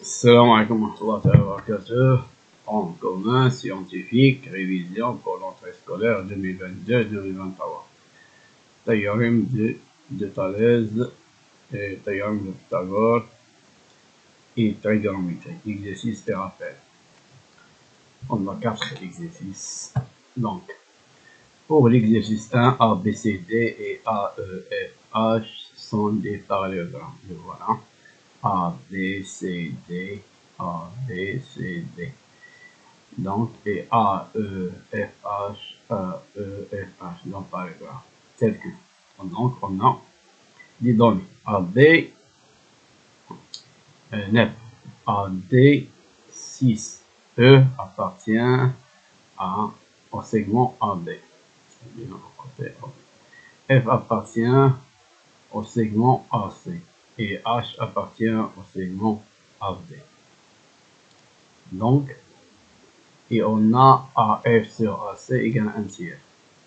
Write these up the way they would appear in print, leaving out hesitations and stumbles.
Salam alaikum wa rahmatullahi wa barakatuh. En commun scientifique, révision pour l'entrée scolaire 2022-2023. Théorème de Thalès, et théorème de Pythagore et trigonométrie. Exercice et rappel. On a 4 exercices. Donc, pour l'exercice 1, A, B, C, D et A, E, F, H sont des parallélogrammes. Voilà. A, B, C, D, A, B, C, D. Donc, et A, E, F, H, A, E, F, H, donc parallélogramme. Tel que. Donc, on a des données. A, D, 9. A, D, 6. E appartient au segment AB. F appartient au segment AC. Et H appartient au segment AB. Donc, et on a AF sur AC égale 1 tiers.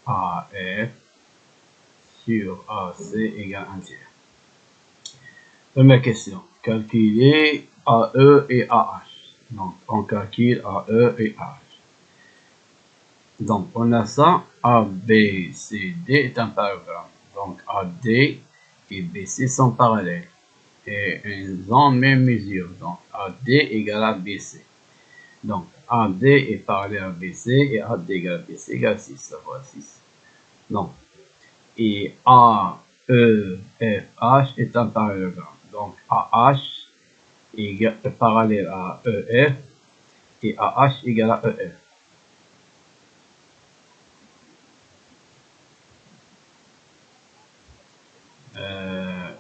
AF sur AC égale 1 tiers. Première question. Calculer AE et AH. Donc, on calcule AE et AH. Donc, on a ça. AB, CD est un parallélogramme. Donc, AD et BC sont parallèles. Et ils ont même mesure. Donc, AD égale à BC. Donc, AD est parallèle à BC et AD égale à BC égale 6. Ça va 6. Donc, et AEFH est un parallélogramme. Donc, AH est parallèle à EF et AH égale à EF.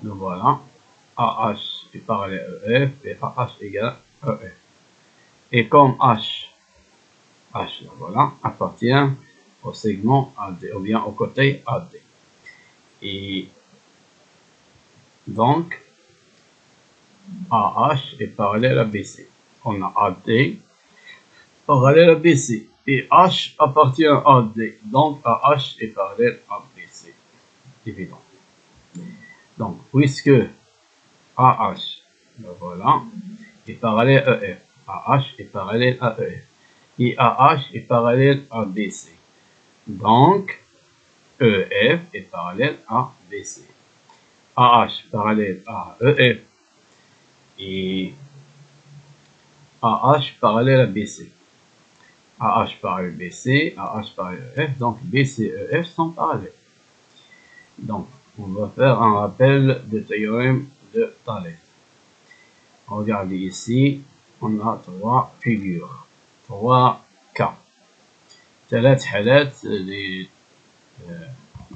Donc voilà, AH est parallèle à EF et AH égale à EF. Et comme H voilà, appartient au segment AD, ou bien au côté AD. Et donc, AH est parallèle à BC. On a AD parallèle à BC. Et H appartient à AD. Donc, AH est parallèle à BC. Évident. Donc, puisque AH, voilà, est parallèle à EF. AH est parallèle à EF. Et AH est parallèle à BC. Donc, EF est parallèle à BC. AH parallèle à EF. Et AH parallèle à BC. AH parallèle à BC, AH parallèle à EF. Donc, BC et EF sont parallèles. Donc, on va faire un rappel de théorème de Thalès. Regardez ici, on a 3 figures, 3 cas. 3 حالات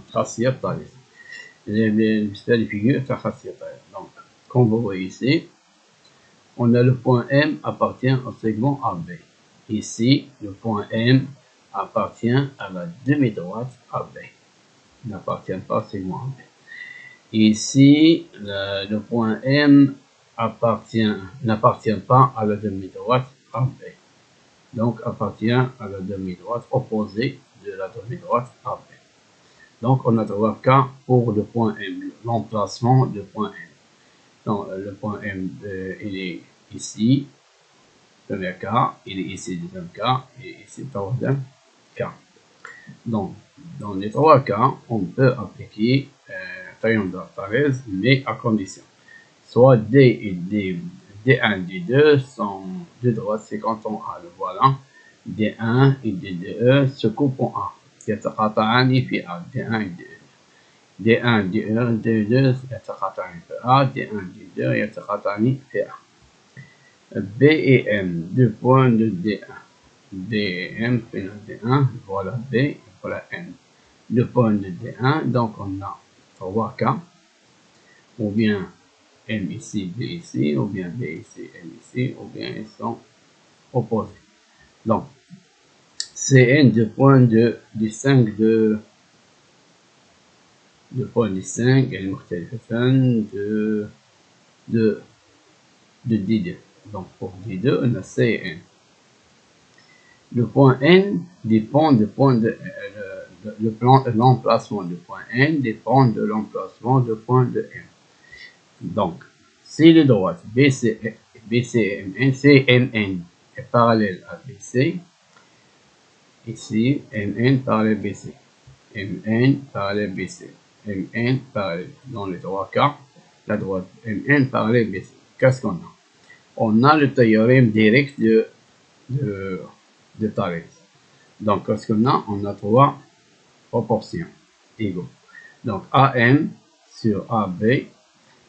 لخاصية Thalès. بالنسبة للفيجور تاع خاصية Thalès. Donc, comme vous voyez ici, on a le point M appartient au segment AB. Ici, le point M appartient à la demi-droite AB. Il n'appartient pas au segment AB. Ici, le point M n'appartient pas à la demi-droite AB. Donc, appartient à la demi-droite opposée de la demi-droite AB. Donc, on a 3 cas pour le point M, l'emplacement du point M. Donc, le point M, il est ici, premier cas, il est ici, deuxième cas, et ici, troisième cas. Donc, dans les 3 cas, on peut appliquer théorème de Thalès, mais à condition. Soit D et D1, D2 sont de droite, c'est quand on A. Le voilà. D1 et D2 se coupent en A. يتقاطعان في A. D1 et D2. D1, D1, D2 يتقاطعان في A. D1, D2 يتقاطعان في A. B et M, 2 points de D1. D et M, D1, voilà B, voilà M. 2 points de D1, donc on a 3 cas. Ou bien M ici, B ici, ou bien B ici, M ici, ou bien ils sont opposés. Donc, CN 2 points de D5 2 points D5 يعني مختلفتان de D2. Donc, pour D2, on a CN. Le point N dépend du point de l'emplacement du point N dépend de l'emplacement du point de M. Donc, si les droites BC BC et MN, c'est MN est parallèle à BC. Ici, MN parallèle BC. MN parallèle BC. MN parallèle dans les trois cas. La droite MN parallèle BC. Qu'est-ce qu'on a? On a le théorème direct de Thalès. Donc, qu'est-ce qu'on a? On a trois proportions égaux. Donc, AM sur AB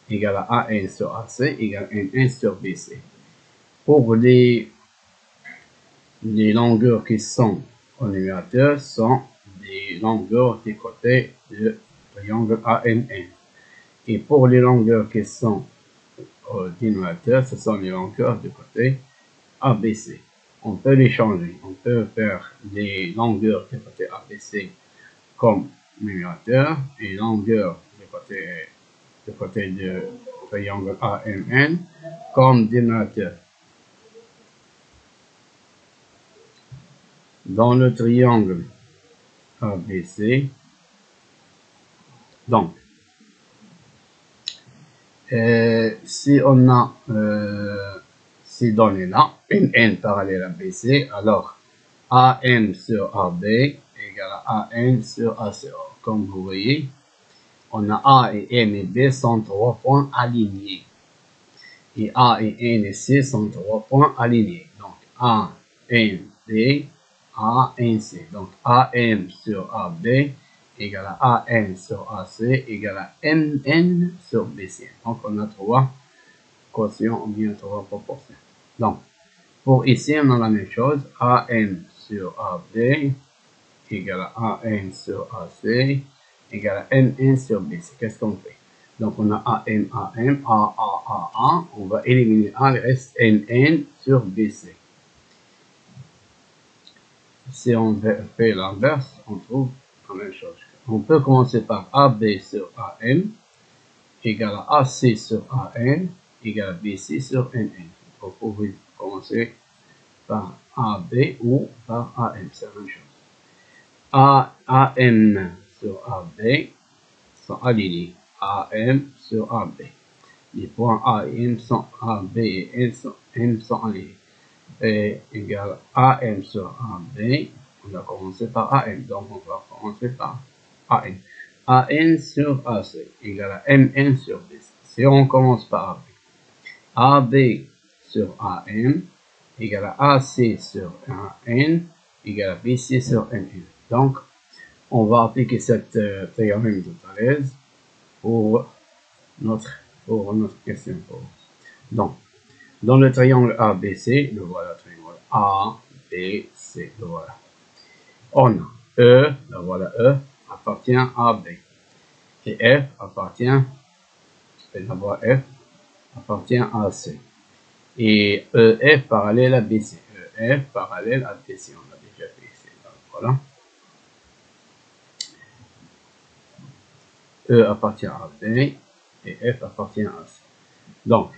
égale à AN sur AC égale NN sur BC. Pour les longueurs qui sont au numérateur sont des longueurs des côtés du triangle ANN. Et pour les longueurs qui sont au dénominateur, ce sont les longueurs du côté ABC. On peut les changer. On peut faire les longueurs du côté ABC comme numérateur et longueur du côté du triangle AMN comme dénominateur. Dans le triangle ABC, donc, si on a ces données-là, une N parallèle à BC, alors AM sur AB égale à AN sur AC. Comme vous voyez, on a A et M et B sont 3 points alignés. Et A et N et C sont 3 points alignés. Donc, A, N, B, A, N, C. Donc, AM sur AB égale à AN sur AC égale à MN sur BC. Donc, on a 3 quotients ou bien 3 proportions. Donc, pour ici, on a la même chose. AM sur AB égale à AN sur AC égale à MN sur BC. Qu'est-ce qu'on fait? Donc, on a AM, AM, A. On va éliminer A, il reste NN sur BC. Si on fait l'inverse, on trouve la même chose. On peut commencer par AB sur AM égale à AC sur AN égale à BC sur NN. Vous pouvez commencer par AB ou par AM, c'est la même chose. AM sur AB sont alignés. AM sur AB. Les points A et M sont A, B et N sont alignés. Et égale AM sur AB. On va commencer par AM. Donc, on va commencer par AN. AN sur AC égale à MN sur BC. Si on commence par AB, AB sur AM égale à AC sur AN égale à BC sur NN. Donc, on va appliquer cette théorème de Thalès pour notre question. Donc, dans le triangle ABC, le voilà, triangle ABC, le voilà. On a E, le voilà E, appartient à AB. Et F appartient, la voie F appartient à C. Et EF parallèle à BC. EF parallèle à BC, on a déjà fait ici. Donc, voilà. E appartient à B et F appartient à C. Donc,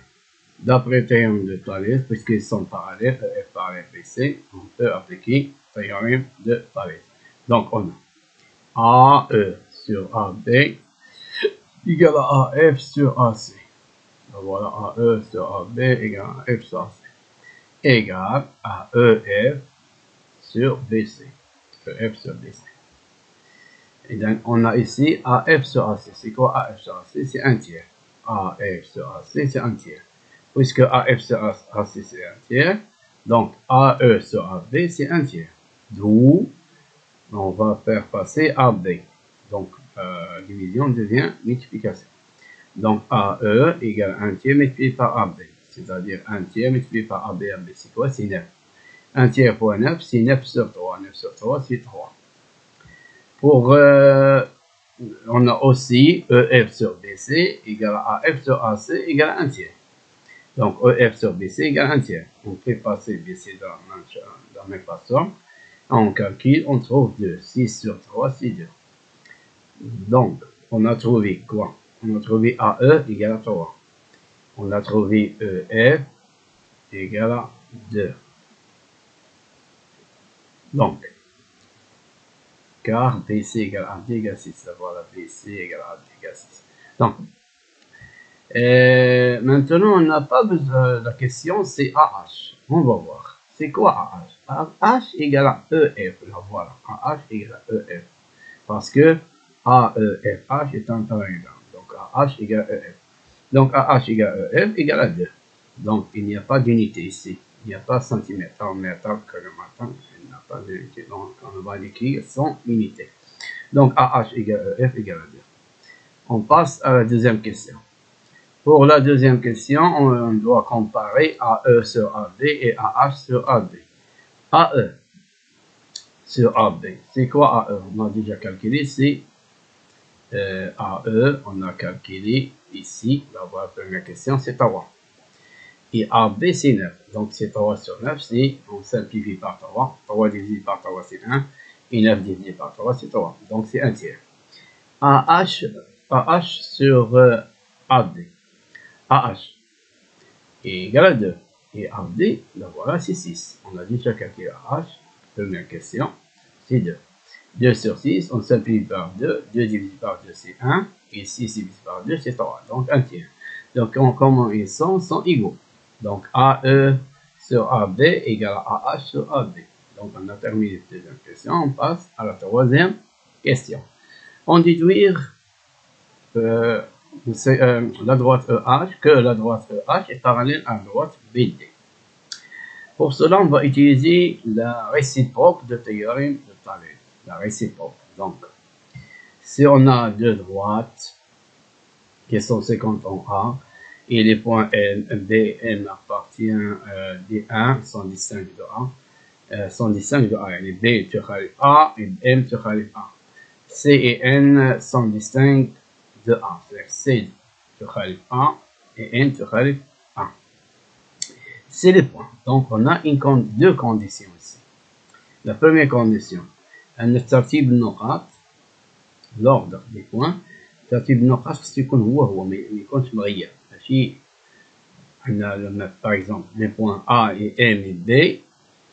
d'après le théorème de Thalès, puisqu'ils sont parallèles, EF parallèle BC, on peut appliquer le théorème de Thalès. Donc, on a AE sur AB égale à AF sur AC. Donc, voilà, AE sur AB égale à F sur AC. Égale à EF sur BC. EF sur BC. Et donc, on a ici AF sur AC. C'est quoi AF sur AC? C'est un tiers. AF sur AC, c'est un tiers. Puisque AF sur AC, c'est un tiers. Donc, AE sur AB, c'est un tiers. D'où, on va faire passer AB. Donc, division devient multiplication. Donc, AE égale 1 tiers multiplié par AB. C'est-à-dire 1 tiers multiplié par AB. AB, c'est quoi? C'est 9. 1 tiers fois 9, c'est 9 sur 3. 9 sur 3, c'est 3. Pour, on a aussi EF sur BC égale à F sur AC égale à 1 tiers. Donc, EF sur BC égale 1 tiers. On fait passer BC dans la même façon. On calcule, on trouve 2. 6 sur 3, c'est 2. Donc, on a trouvé quoi? On a trouvé AE égale à 3. On a trouvé EF égale à 2. Donc, car BC égale à 1 égale 6. Voilà, BC égale à 1 égale 6. Donc, Maintenant, on n'a pas besoin, la question c'est AH. On va voir. C'est quoi AH? AH égale à EF. Là, voilà. AH égale à EF. Parce que AEFH est un triangle. Donc AH égale EF. Donc AH égale EF égale à 2. Donc il n'y a pas d'unité ici. Il n'y a pas centimètre, mètre, kilomètre. Il n'y a pas d'unité. Donc on va l'écrire sans unité. Donc AH égale EF égale à 2. On passe à la deuxième question. Pour la deuxième question, on doit comparer AE sur AB et AH sur AB. AE sur AB. C'est quoi AE? On a déjà calculé, c'est AE, on a calculé ici, la première question, c'est 3. Et AB, c'est 9. Donc, c'est 3 sur 9, c'est, on simplifie par 3. 3 divisé par 3, c'est 1. Et 9 divisé par 3, c'est 3. Donc, c'est 1 tiers. AH sur AB. AH est égal à 2. Et AB, là voilà, c'est 6. On a déjà calculé AH. Première question, c'est 2. 2 sur 6, on simplifie par 2. 2 divisé par 2, c'est 1. Et 6 divisé par 2, c'est 3. Donc, 1 tiers. Donc, comment ils sont égaux. Donc, AE sur AB égale à AH sur AB. Donc, on a terminé la deuxième question. On passe à la troisième question. On déduire la droite EH, que la droite EH est parallèle à la droite BD. Pour cela, on va utiliser la réciproque de théorème de Thalès. La réciproque. Donc, si on a deux droites qui sont 50 en A, et les points B et M appartiennent des 1 sont distincts de A, sont distincts de A. Les B sur A et M sur A. C et N sont distincts de A. C'est-à-dire C sur A et N sur A. C'est les points. Donc, on a deux conditions ici. La première condition, الترتيب النقاط l'ordre des points. ترتيب النقاط خص يكون هو ما يكونش مغير. ماشي عندنا par exemple les points A et M et B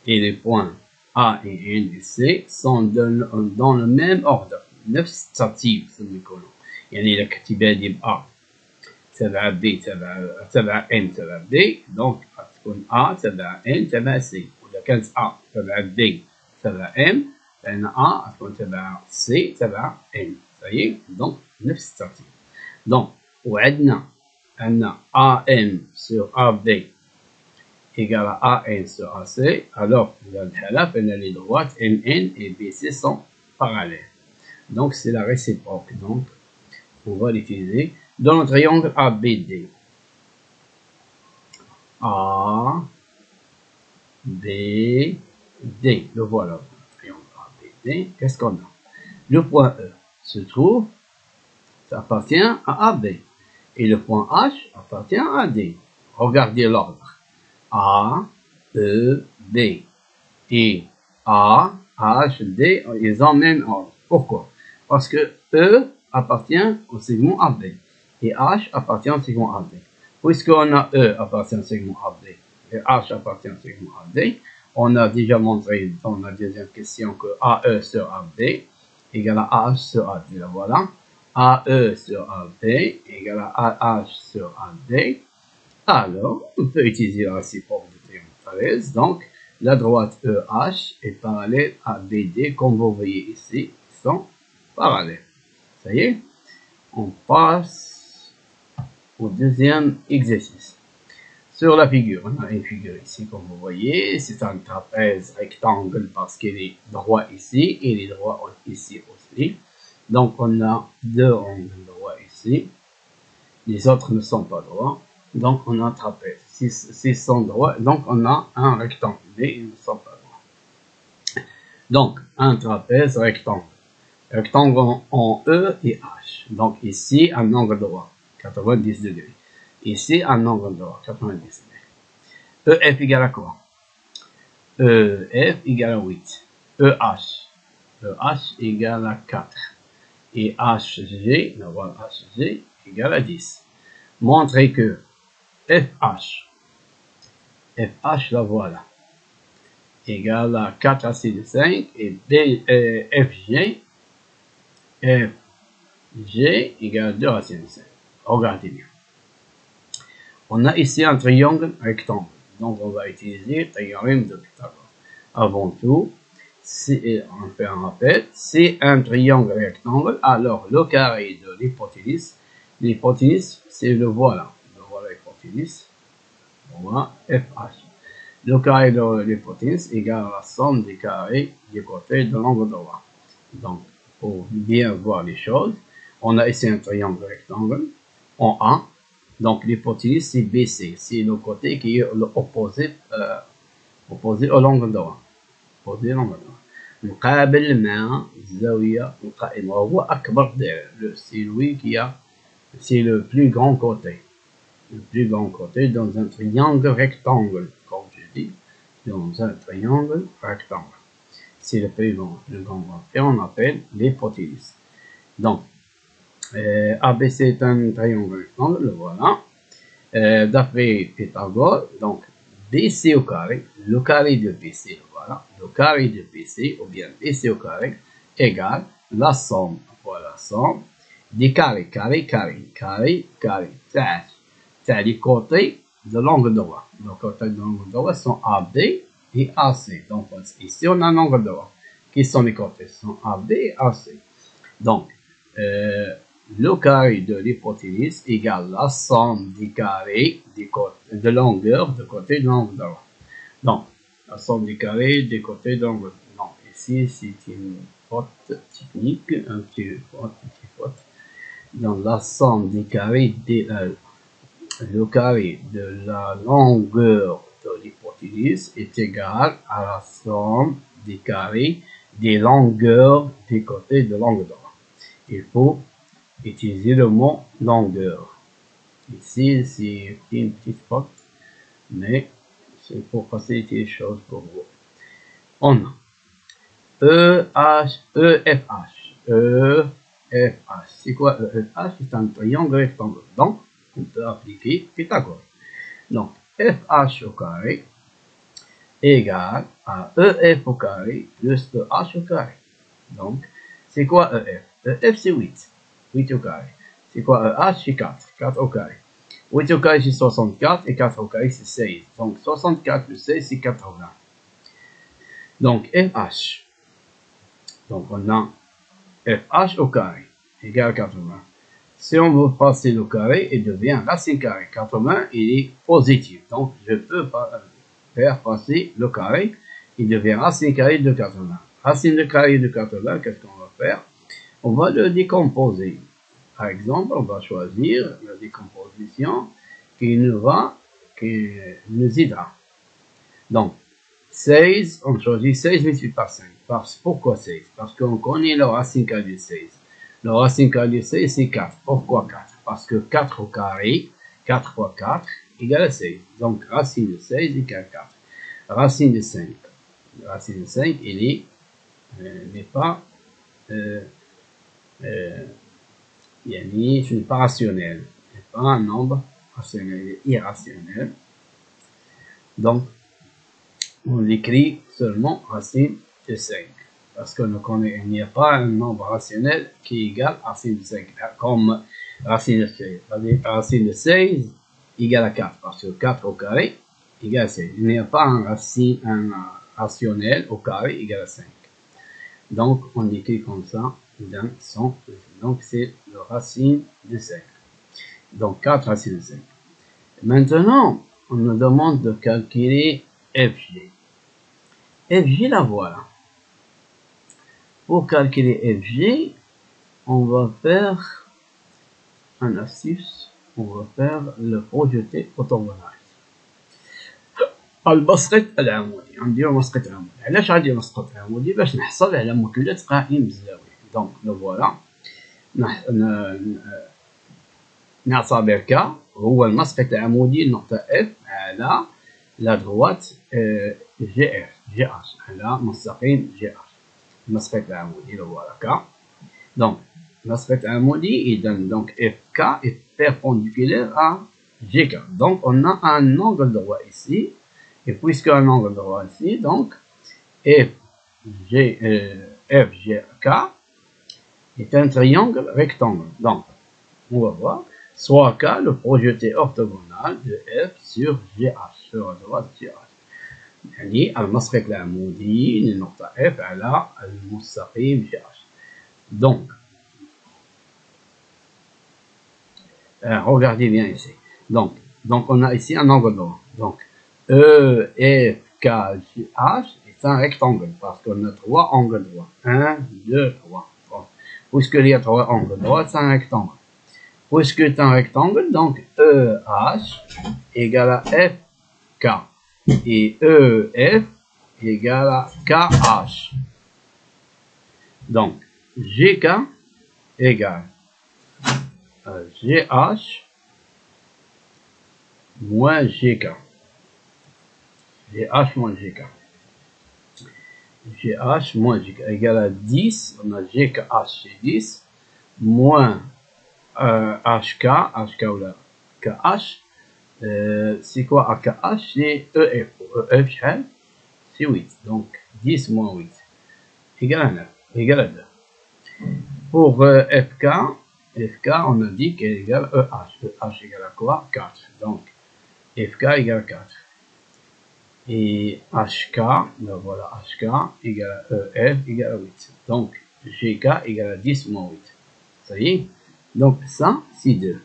et les points A et N et C sont dans le même ordre. نفس الترتيب نقولوا. يعني إذا كنت بادي ب A تبع B تبع N تبع B donc تكون A تبع N تبع C. وإذا كانت A تبع B تبع M فإن A تكون تبع C تبع N. صحيح؟ donc نفس الترتيب. donc وعندنا AM sur AB égale à AN sur AC, alors dans le cas-là, les droites MN et BC sont parallèles. Donc c'est la réciproque. Donc on va l'utiliser dans le triangle ABD. A, B, D. Le voilà, le triangle ABD. Qu'est-ce qu'on a? Le point E se trouve, ça appartient à AB. Et le point H appartient à D. Regardez l'ordre. A, E, B. Et A, H, D, ils ont le même ordre. Pourquoi? Parce que E appartient au segment AB. Et H appartient au segment AB. Puisqu'on a E appartient au segment AB et H appartient au segment AB, on a déjà montré dans la deuxième question que AE sur AB égale à AH sur AD. Voilà. AE sur AB égale à AH sur AD. Alors, on peut utiliser la réciproque de triangle Thalès. Donc, la droite EH est parallèle à BD, comme vous voyez ici, ils sont parallèles. Ça y est, on passe au deuxième exercice. Sur la figure, on a une figure ici, comme vous voyez, c'est un trapèze rectangle parce qu'il est droit ici et il est droit ici aussi. Donc, on a deux angles droits ici. Les autres ne sont pas droits. Donc, on a un trapèze. S'ils sont droits, donc on a un rectangle, mais ils ne sont pas droits. Donc, un trapèze rectangle. Rectangle en E et H. Donc, ici, un angle droit, 90 degrés. Ici, un angle droit, 90 degrés. EF égale à quoi? EF égale à 8. EH. EH égale à 4. Et HG, la voie HG égale à 10. Montrez que FH, la voilà, égale à 4 AC de 5 et FG égale à 2 AC de 5. Regardez bien. On a ici un triangle rectangle. Donc, on va utiliser le théorème de Pythagore. Avant tout, on fait un rappel. C'est un triangle rectangle. Alors, le carré de l'hypoténuse, c'est le voilà. Le voilà l'hypoténuse. Voilà, FH. Le carré de l'hypoténuse égale à la somme des carrés du côté de l'angle droit. Donc, pour bien voir les choses, on a ici un triangle rectangle en A. Donc, l'hypoténuse, c'est BC. C'est le côté qui est opposé au l'angle droit. Opposé à l'angle droit. مقابل مع الزاوية القائمة وهو أكبر ضلع. C'est lui qui a, c'est le plus grand côté. Le plus grand côté dans un triangle rectangle, comme je dis, dans un triangle rectangle. C'est le plus grand côté, on appelle l'hypoténuse. Donc, ABC est un triangle rectangle, le voilà. D'après Pythagore, donc BC au carré, le carré de BC, voilà, le carré de BC, ou bien BC au carré, égale la somme, voilà, la somme des carrés, c'est les côtés de l'angle droit. Les côtés de l'angle droit sont AB et AC. Donc, ici, on a un angle droit. Qui sont les côtés? Ce sont AB et AC. Donc, le carré de l'hypoténuse égale la somme des carrés de longueur de côté de l'angle droit. Donc, la somme des carrés des côtés de l'angle droit. Donc, ici, c'est une faute technique, un petit faute. Donc, la somme des carrés le carré de la longueur de l'hypoténuse est égal à la somme des carrés des longueurs des côtés de l'angle droit. Il faut utiliser le mot longueur. Ici, c'est une petite faute, mais c'est pour faciliter les choses pour vous. On a EFH. C'est quoi EFH? C'est un triangle rectangle. Donc, on peut appliquer Pythagore. Donc, FH au carré égale à EF au carré plus de H au carré. Donc, c'est quoi EF? EF, c'est 8. 8 au carré. C'est quoi EH? C'est 4. 4 au carré. 8 au carré, c'est 64. Et 4 au carré, c'est 16. Donc, 64 plus 16, c'est 80. Donc, FH. Donc, on a FH au carré égale 80. Si on veut passer le carré, il devient racine carré. 80, il est positif. Donc, je peux faire passer le carré. Il devient racine carré de 80. Racine de carré de 80, qu'est-ce qu'on va faire? On va le décomposer. Par exemple, on va choisir la décomposition qui nous aidera. Donc, 16, on choisit 16 multiplié par 5. Pourquoi 16? Parce qu'on connaît la racine carrée de 16. Le racine carrée de 16, c'est 4. Pourquoi 4? Parce que 4 au carré, 4 fois 4, égale 16. Donc, racine de 16 égale 4. Racine de 5. Racine de 5, il n'est pas, ce n'est pas rationnel. Ce n'est pas un nombre rationnel, il est irrationnel. Donc, on l'écrit seulement racine de 5. Parce qu'il n'y a pas un nombre rationnel qui est égal à racine de 5, comme racine de 16. Racine de 16 égale à 4, parce que 4 au carré égale à 16. Il n'y a pas un rationnel au carré égale à 5. Donc, on écrit comme ça dans son. Donc, c'est le racine de 5. Donc, 4 racines de 5. Maintenant, on nous demande de calculer FG. FG, la voilà. Pour calculer FG, on va faire un astuce. On va faire le projeté orthogonal. المسقط العمودي. نديرو مسقط عمودي. علاش غندير مسقط عمودي؟ باش نحصل على مثلث قائم بالزاوية. دونك لو فوالا نعتبر ك هو المسقط العمودي النقطة F على لا دروات جي اش على مستقيم جي اش. المسقط العمودي لو فوالا ك. دونك المسقط العمودي إذا دونك اف ك est perpendiculaire à GK. Donc on a un angle droit ici. Et puisqu'il y a un angle droit ici, donc FGK est un triangle rectangle. Donc, on va voir, soit K le projeté orthogonal de F sur GH sur la droite GH. يعني المسقط العمودي للنقطة F على المستقيم GH. Donc, regardez bien ici. Donc on a ici un angle droit. Donc, EFKH est un rectangle parce qu'on a 3 angles droits. 1, 2, 3. Bon. Puisqu'il y a 3 angles droits, c'est un rectangle. Puisque c'est un rectangle, donc EH égale à FK. Et EF égale à KH. Donc, GK égale GH moins GK. GH moins GK. GH moins GK égale à 10. On a GKH c'est 10. Moins HK ou la KH. C'est quoi AKH? C'est EF. EF, c'est 8. Donc, 10 moins 8 égale à 9. Égale à 2. Pour FK, on a dit qu'elle égale EH. EH égale à quoi? 4. Donc, FK égale 4. Et HK, ben voilà, HK égale à EF égale à 8. Donc, GK égale à 10 moins 8. Ça y est? Donc, ça, c'est 2.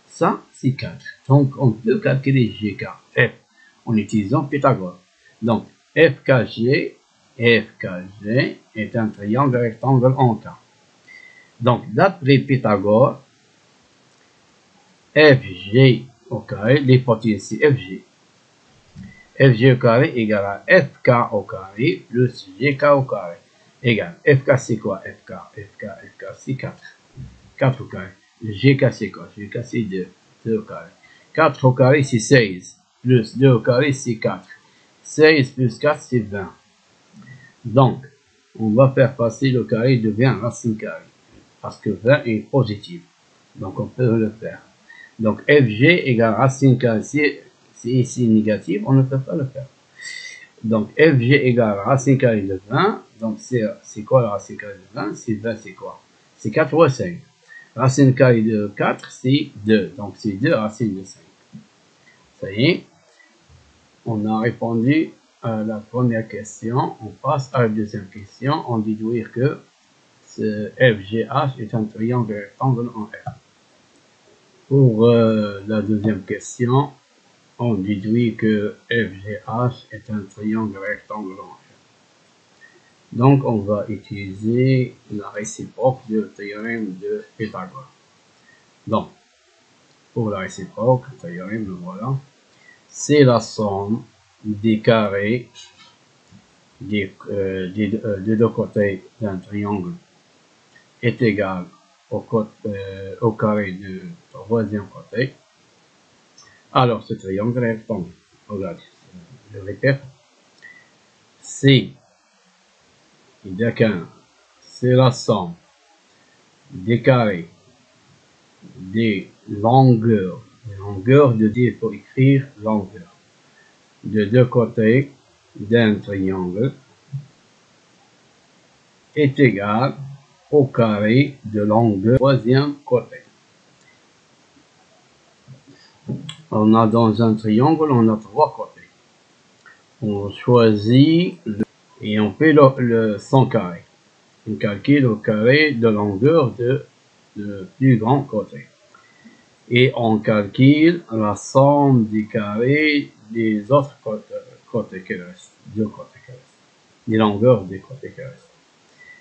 Ça, c'est 4. Donc, on peut calculer GK, F, en utilisant Pythagore. Donc, FKG est un triangle rectangle en K. Donc, d'après Pythagore, FG au carré, l'hypothèse c'est FG. FG au carré égale à FK au carré plus GK au carré. Égale, FK c'est quoi? FK c'est 4. 4 au carré. GK c'est quoi? GK c'est 2. 2 au carré. 4 au carré c'est 16. Plus 2 au carré c'est 4. 16 plus 4 c'est 20. Donc, on va faire passer le carré de 20 racine carrée. Parce que 20 est positif. Donc, on peut le faire. Donc, FG égale racine carrée. Si ici négatif, on ne peut pas le faire. Donc, FG égale racine carrée de 20. Donc, c'est quoi la racine carrée de 20? C'est 20, c'est quoi? C'est 4 fois 5. Racine carrée de 4, c'est 2. Donc, c'est 2 racines de 5. Ça y est. On a répondu à la première question. On passe à la deuxième question. On déduit que ce FGH est un triangle rectangle en R. Pour la deuxième question, on déduit que FGH est un triangle rectangle en R. Donc, on va utiliser la réciproque du théorème de Pythagore. Donc, pour la réciproque, le théorème, le voilà. C'est la somme des carrés des deux côtés d'un triangle est égale au carré du troisième côté. Alors, ce triangle est rectangle. Regardez, je répète. C'est la somme des carrés des longueurs. Longueur de D, il faut écrire longueur. De deux côtés d'un triangle est égal au carré de longueur du troisième côté. On a dans un triangle, on a 3 côtés. On choisit et on fait son carré. On calcule le carré de longueur de plus grand côté. Et on calcule la somme des carrés des autres côtés qui restent. 2 côtés qui restent. Les longueurs des côtés qui restent.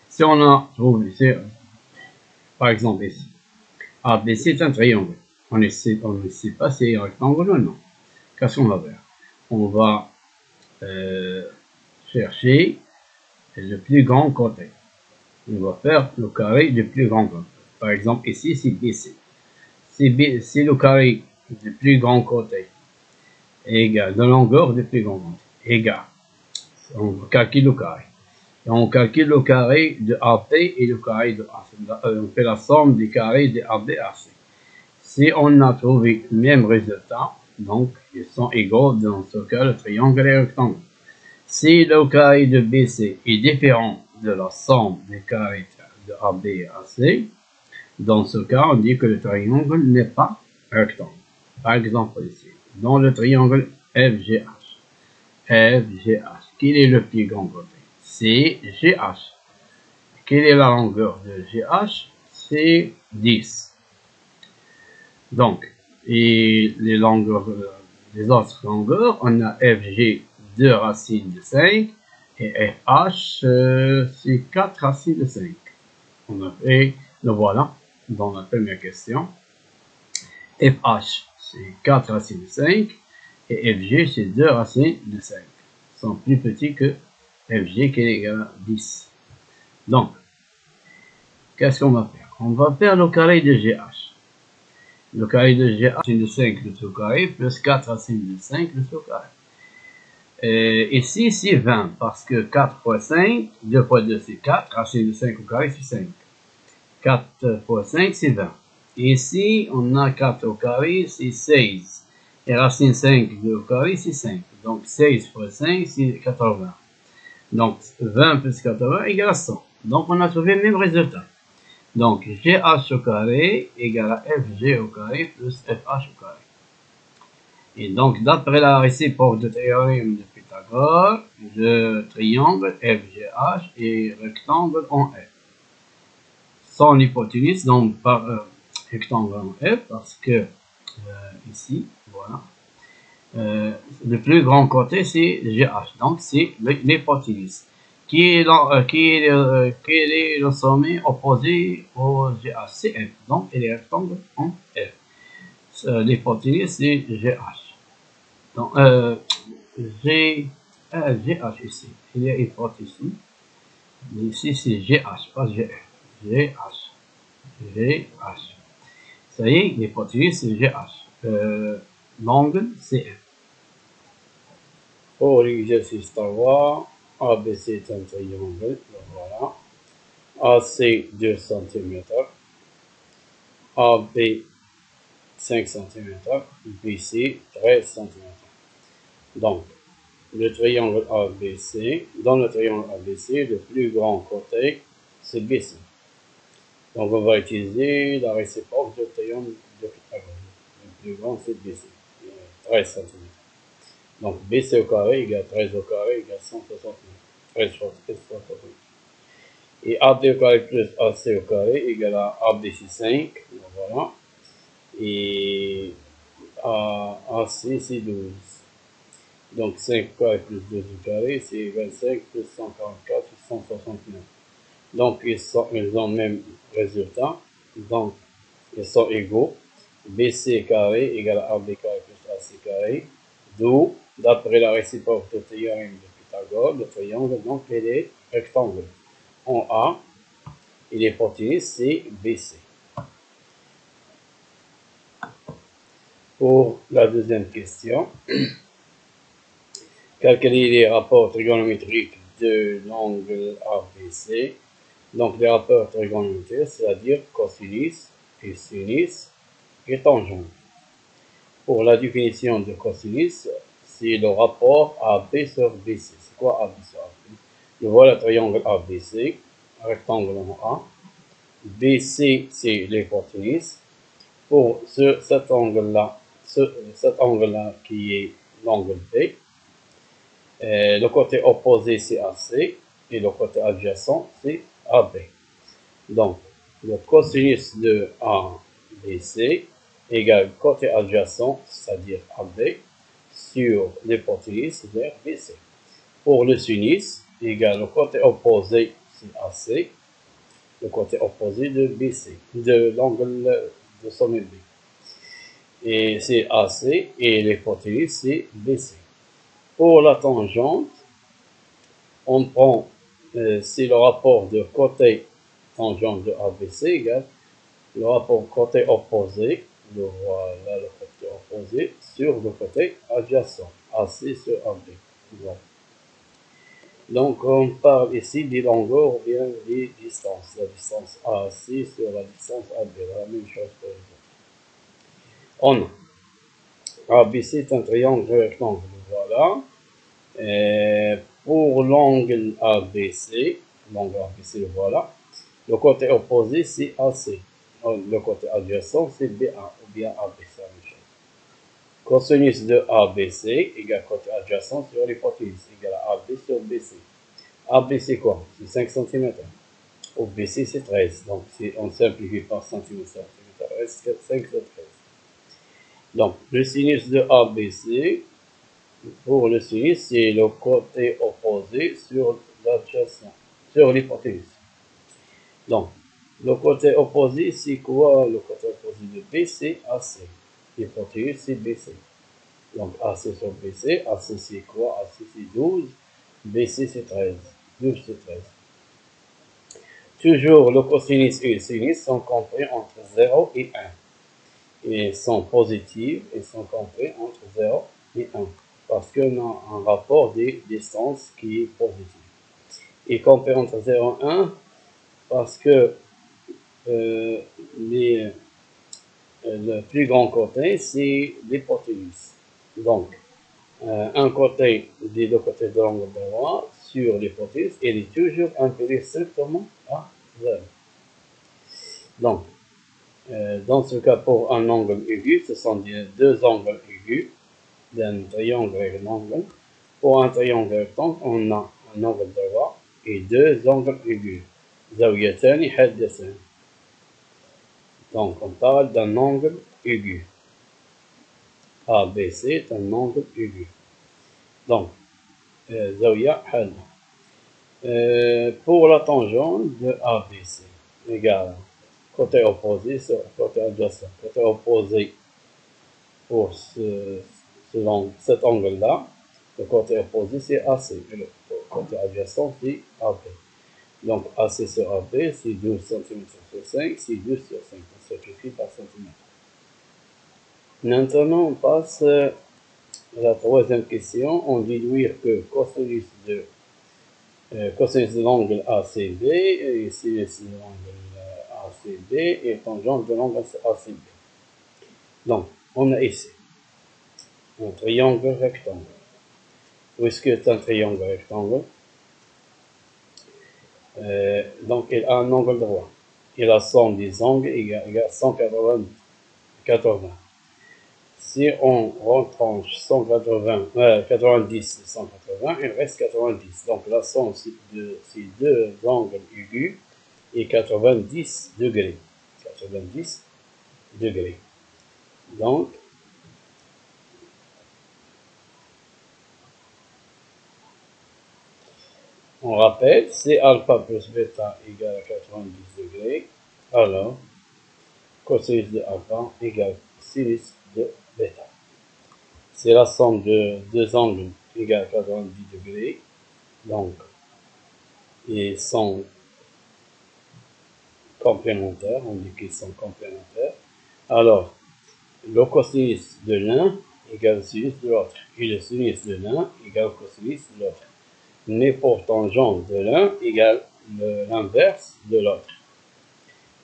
Si on a trouvé, par exemple ici, ABC est un triangle. On ne sait pas si c'est un rectangle ou non. Qu'est-ce qu'on va faire? On va chercher le plus grand côté. On va faire le carré du plus grand côté. Par exemple, ici, c'est BC. C'est le carré du plus grand côté égal de longueur du plus grand côté. Égal. On calcule le carré. Et on calcule le carré de AP et le carré de AC. On fait la somme des carrés de AB et AC. Si on a trouvé le même résultat, donc ils sont égaux, dans ce cas, le triangle est rectangle. Si le carré de BC est différent de la somme des carrés de AB et AC, dans ce cas, on dit que le triangle n'est pas rectangle. Par exemple ici, dans le triangle FGH. FGH. Quel est le plus grand côté? C'est GH. Quelle est la longueur de GH? C'est 10. Donc, et les longueurs, les autres longueurs, on a FG 2 racines de 5 et FH c'est 4 racines de 5. On a fait, le voilà, dans la première question. FH c'est 4 racines de 5 et FG c'est 2 racines de 5. Ils sont plus petits que FG qui est égal à 10. Donc, qu'est-ce qu'on va faire? On va faire le carré de GH. Le carré de GH, racine de 5 le tout carré, plus 4 racines de 5 le tout carré. Ici, c'est 20, parce que 4 fois 5, 2 fois 2, c'est 4, racine de 5 au carré, c'est 5. 4 fois 5, c'est 20. Et ici, on a 4 au carré, c'est 16. Et racine 5 au carré, c'est 5. Donc, 16 fois 5, c'est 80. Donc, 20 plus 80 égale à 100. Donc, on a trouvé le même résultat. Donc, GH au carré égale à FG au carré plus FH au carré. Et donc, d'après la réciproque du théorème de Pythagore, le triangle FGH est rectangle en F. Son hypoténuse, donc par rectangle en F, parce que ici, voilà, le plus grand côté c'est GH, donc c'est l'hypoténuse. Quel est le sommet opposé au GH? C'est F, donc il est rectangle en F. L'hypoténuse c'est GH. Donc, GH ici, il y a hypoténuse ici. Ici c'est GH, pas GF. GH. GH. Ça y est, l'hypoténuse c'est GH. L'angle c'est F. Pour l'exercice 3, ABC est un triangle, voilà. AC 2 cm, AB 5 cm, BC 13 cm. Donc, le triangle ABC, dans le triangle ABC, le plus grand côté, c'est BC. Donc, on va utiliser la réciproque du triangle de Pythagore. Le plus grand, c'est BC, 13 cm. Donc, BC au carré égale 13 au carré égale 169. 13 fois 13 fois 60. Et AB au carré plus AC au carré égale à AB c'est 5. Voilà. Et AC c'est 12. Donc 5 au carré plus 12 au carré c'est 25 plus 144 c'est 169. Donc ils ont le même résultat. Donc ils sont égaux. BC carré égale à AB carré plus AC carré. D'où, d'après la réciproque du théorème de Pythagore, le triangle, donc il est rectangle en A et l'hypoténuse c'est BC. Pour la deuxième question, calculer les rapports trigonométriques de l'angle ABC. Donc les rapports trigonométriques, c'est-à-dire cosinus et sinus et tangente. Pour la définition de cosinus, c'est le rapport AB sur BC. C'est quoi AB sur AB? Je vois le triangle ABC, rectangle en A. BC, c'est l'hypoténuse. Pour cet angle-là, qui est l'angle B, le côté opposé c'est AC et le côté adjacent c'est AB. Donc, le cosinus de ABC égale côté adjacent, c'est-à-dire AB, sur l'hypoténuse vers BC. Pour le sinus, égale le côté opposé c'est AC, le côté opposé de BC, de l'angle de sommet B. Et c'est AC et l'hypoténuse c'est BC. Pour la tangente, on prend, c'est le rapport de côté tangente de ABC égale le rapport côté opposé, voilà le côté opposé, sur le côté adjacent, AC sur AB. Voilà. Donc on parle ici des longueurs ou bien des distances. La distance AC sur la distance AB, la même chose pour les autres. On a ABC est un triangle rectangle, voilà. Pour l'angle ABC, le voilà. Le côté opposé c'est AC. le côté adjacent, c'est BA, ou bien AB, c'est la même chose. Cosinus de ABC égale côté adjacent sur l'hypoténuse, égale à AB sur BC. AB, c'est quoi? C'est 5 cm. Au BC, c'est 13. Donc, si on simplifie par centimètre, centimètre, reste 5 sur 13. Donc, le sinus de ABC, pour le sinus, c'est le côté opposé sur l'adjacent, sur l'hypoténuse. Donc, le côté opposé, c'est quoi? Le côté opposé de BC, AC. L'hypoténuse, c'est BC. Donc, AC sur BC, AC c'est quoi? AC c'est 12, BC c'est 13. 12 c'est 13. Toujours, le cosinus et le sinus sont compris entre 0 et 1. Ils sont positifs et sont compris entre 0 et 1. Parce qu'on a un rapport des distances qui est positif. Et compris entre 0 et 1, parce que le plus grand côté, c'est l'hypoténuse. Donc, un côté des deux côtés de l'angle droit sur l'hypoténuse, il est toujours imprimé strictement à 0. Donc, dans ce cas, pour un angle aigu, ce sont deux angles aigus d'un triangle rectangle. Pour un triangle rectangle, on a un angle droit et deux angles aigus. زاويتان حادتان. Donc, on parle d'un angle aigu. ABC est un angle aigu. Donc, زاوية حادة. Pour la tangente de ABC, égale côté opposé sur côté adjacent. Côté opposé pour cet angle-là, le côté opposé c'est AC, et le côté adjacent c'est AB. Donc AC sur AB, c'est 12 cm sur 5, c'est 12 sur 5, on simplifie par centimètre. Maintenant, on passe à la troisième question. On déduit que cosinus de l'angle ACB et sinus de l'angle ACB et tangente de l'angle ACB. Donc, on a ici un triangle rectangle. Puisque c'est un triangle rectangle, donc il a un angle droit. Et la somme des angles égale 180. Si on retranche 90 et 180, il reste 90. Donc la somme de ces deux angles aigus est 90 degrés. 90 degrés. Donc, on rappelle, c'est alpha plus bêta égale à 90 degrés. Alors, cosinus de alpha égale sinus de bêta. C'est la somme de deux angles égale à 90 degrés. Donc, ils sont complémentaires. On dit qu'ils sont complémentaires. Alors, le cosinus de l'un égale le sinus de l'autre. Et le sinus de l'un égale le cosinus de l'autre. Mais pour tangente de l'un égale l'inverse de l'autre.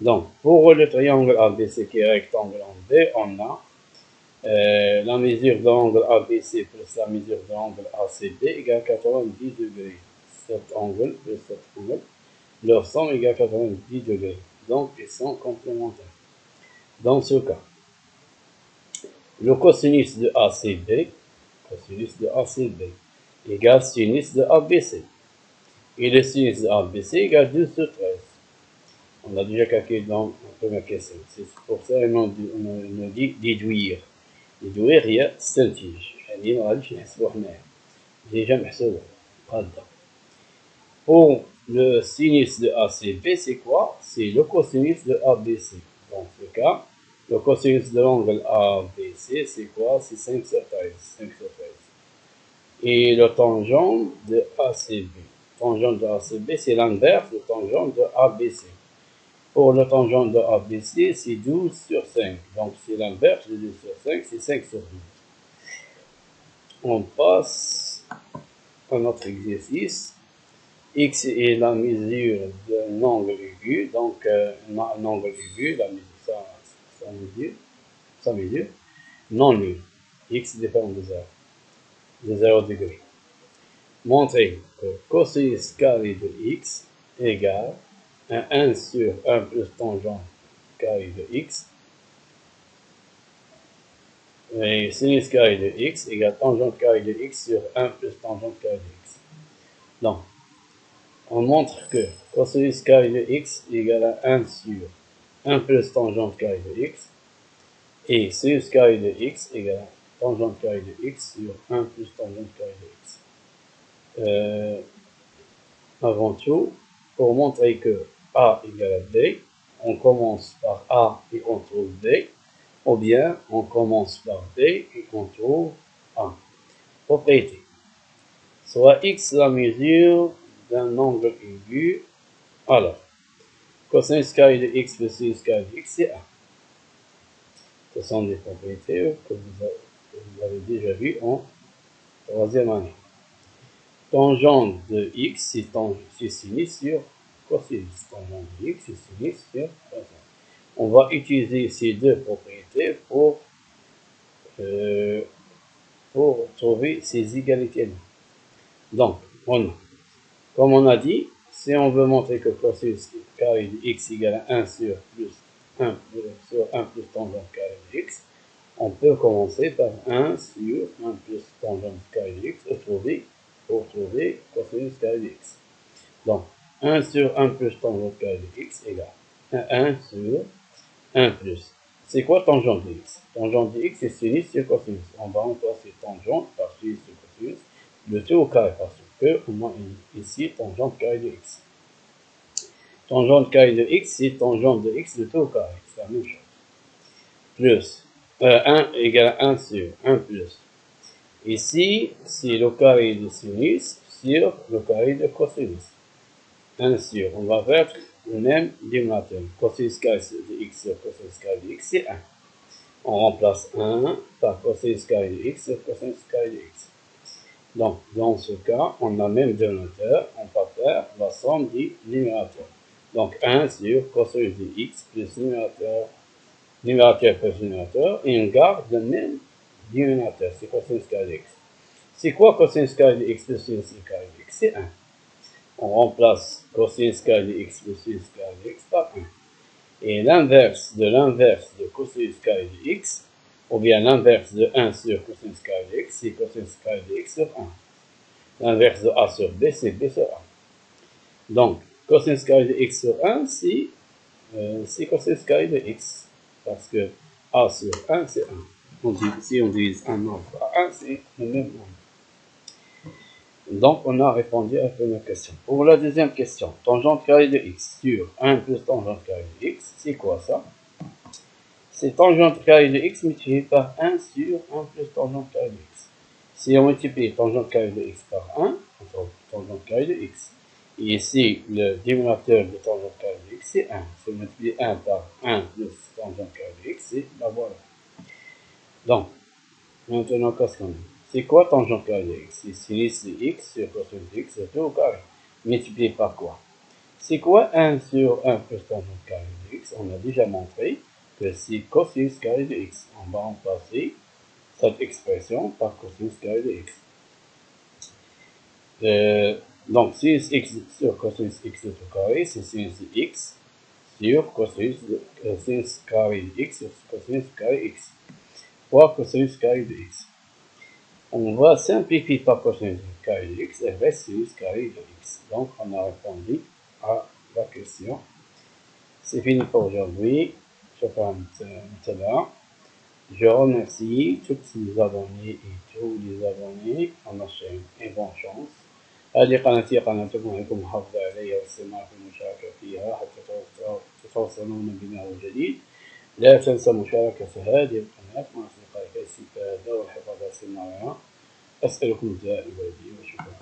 Donc, pour le triangle ABC qui est rectangle en B, on a la mesure de l'angle ABC plus la mesure de l'angle ACB égale 90 degrés. Cet angle plus cet angle, leur somme égale 90 degrés. Donc, ils sont complémentaires. Dans ce cas, le cosinus de ACB égale sinus de ABC. Et le sinus de ABC égale 12 sur 13. On a déjà calculé dans la première question. C'est pour ça qu'on dit déduire. déduire هي تستنتج. يعني ما غاديش نحسبو حنايا. Déjà محسوبة. هكذا. Pour le sinus de ACB, c'est quoi? C'est le cosinus de ABC. Dans ce cas, le cosinus de l'angle ABC, c'est quoi? C'est 5 sur 13. 5 sur 13. Et le tangent de ACB. Tangente de ACB, c'est l'inverse de tangente de ABC. Pour le tangente de ABC, c'est 12 sur 5. Donc, c'est l'inverse de 12 sur 5, c'est 5 sur 12. On passe à notre exercice. X est la mesure d'un angle aigu. Donc, un angle aigu, sa mesure, non nulle. X dépend de 0 degré. Montrer que cosinus carré de X égale 1 sur 1 plus tangente carré de x, et sinus carré de x égale tangente carré de x sur 1 plus tangente carré de x. Donc, on montre que cosinus carré de x égale à 1 sur 1 plus tangente carré de x, et sinus carré de x égale à tangente carré de x sur 1 plus tangente carré de x. Avant tout, pour montrer que a égale à b, on commence par a et on trouve b, ou bien on commence par b et on trouve a. Propriété. Soit x la mesure d'un angle aigu, alors cosinus carré de x plus sinus carré de x, c'est 1. Ce sont des propriétés que vous avez déjà vues en troisième année. Tangente de x, c'est sinus sur cosinus. Tangente de x, c'est sinus sur cosinus. On va utiliser ces deux propriétés pour trouver ces égalités-là. Donc, comme on a dit, si on veut montrer que cosinus carré de x égale à 1 sur 1 plus tangente carré de x, on peut commencer par 1 sur 1 plus tangente carré de x pour trouver cosinus carré de x. Donc, 1 sur 1 plus tangente carré de x égale 1 sur 1 plus. C'est quoi tangente de x? Tangente de x, c'est sinus sur cosinus. On va remplacer tangente par sinus sur cosinus, le tout au carré, parce que on a ici tangente carré de x. Tangente carré de x, c'est tangente de x, le tout au carré. C'est la même chose. Plus 1 égale à 1 sur 1 plus. Ici, c'est le carré de sinus sur le carré de cosinus. 1 sur, on va faire le même dénominateur. Cosinus carré de x sur cosinus carré de x, c'est 1. On remplace 1 par cosinus carré de x sur cosinus carré de x. Donc, dans ce cas, on a même dénominateur, on va faire la somme du numérateur. Donc, 1 sur cosinus de x plus numérateur plus numérateur, et on garde le même dénominateur, c'est cosinus carré de x. C'est quoi cosinus carré de x plus sinus carré de x? C'est 1. On remplace cosinus carré de x plus sinus carré de x par 1. Et l'inverse de cosinus carré de x, ou bien l'inverse de 1 sur cosinus carré de x, c'est cosinus carré de x sur 1. L'inverse de a sur b, c'est b sur 1. Donc, cosinus carré de x sur 1, c'est cosinus carré de x. Parce que a sur 1, c'est 1. Si on divise un nombre par 1, c'est le même nombre. Donc, on a répondu à la première question. Pour la deuxième question, tangente carré de x sur 1 plus tangente carré de x, c'est quoi ça? C'est tangente carré de x multiplié par 1 sur 1 plus tangente carré de x. Si on multiplie tangente carré de x par 1, on trouve tangente carré de x. Et ici, le dénominateur de tangente carré de x, c'est 1. Si on multiplie 1 par 1 plus tangente carré de x, c'est la voilà. Donc, maintenant, qu'est-ce qu'on a? C'est quoi tangente carré de x? C'est sinus de x sur cosinus de x, tout au carré. Multiplié par quoi? C'est quoi 1 sur 1 plus tangente carré de x? On a déjà montré que c'est cosinus carré de x. On va remplacer cette expression par cosinus carré de x. Donc, sinus x sur cosinus x tout au carré, c'est sinus de x sur cosinus carré de x sur cosinus carré x. Fois cosinus carré de x. On va simplifier par cosinus carré de x et reste sinus carré de x. Donc, on a répondu à la question. C'est fini pour aujourd'hui. Je remercie tous les abonnés et tous les abonnés à ma chaîne et bonne chance. هذه قناتي قناتكم عليكم محافظة عليها والاستماع في المشاركة فيها حتى تتواصلون بما هو جديد. لا تنسى مشاركة هذه القناة مع أصدقائك الاستفادة والحفاظ على الصناعة. أسألكم الدعاء الوالدي وشكرا.